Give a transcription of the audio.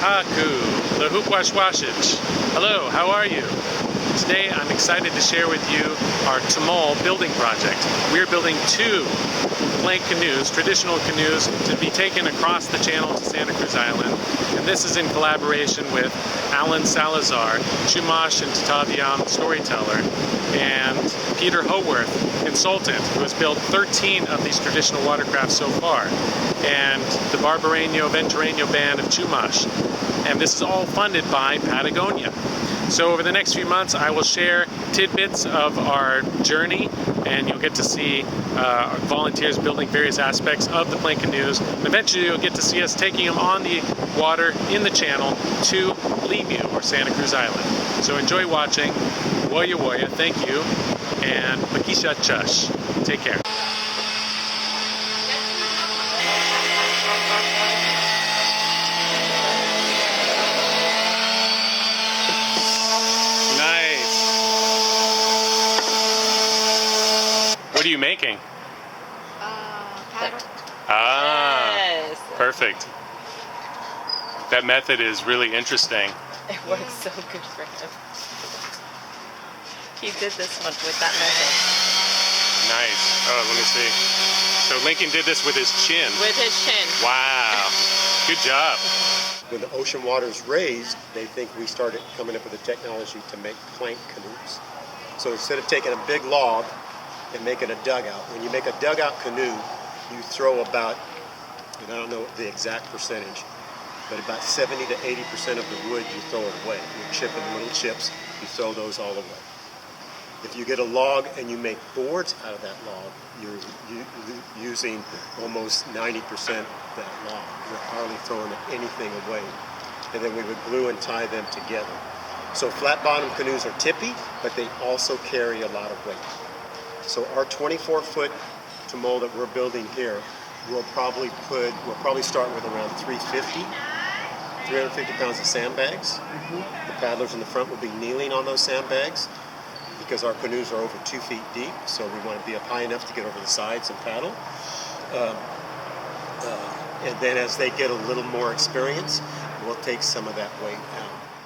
Haku, Lehupwashwashich. Hello, how are you? Today I'm excited to share with you our TOMOL building project. We're building 2 plank canoes, traditional canoes, to be taken across the channel to Santa Cruz Island. And this is in collaboration with Alan Salazar, Chumash and Tataviam storyteller, and Peter Howarth, consultant, who has built 13 of these traditional watercrafts so far, and the Barbareño Ventureño band of Chumash. And this is all funded by Patagonia. So over the next few months I will share tidbits of our journey, and you'll get to see our volunteers building various aspects of the plank canoes. And eventually you'll get to see us taking them on the water in the channel to Lemu, or Santa Cruz Island. So enjoy watching. Woya woya, thank you, and Makisha Chush. Take care. What are you making? Paddle. Ah, yes. Perfect. That method is really interesting. It works so good for him. He did this one with that method. Nice. Oh, let me see. So Lincoln did this with his chin. With his chin. Wow. Good job. When the ocean water's raised, they think we started coming up with a technology to make plank canoes. So instead of taking a big log and making a dugout, when you make a dugout canoe, you throw about, and I don't know the exact percentage, but about 70 to 80% of the wood you throw it away. You're chipping little chips, you throw those all away. If you get a log and you make boards out of that log, you're using almost 90% of that log. You're hardly throwing anything away. And then we would glue and tie them together. So flat bottom canoes are tippy, but they also carry a lot of weight. So our 24-foot TOMOL that we're building here, we'll probably start with around 350 pounds of sandbags. The paddlers in the front will be kneeling on those sandbags because our canoes are over 2 feet deep, so we want to be up high enough to get over the sides and paddle. And then as they get a little more experience, we'll take some of that weight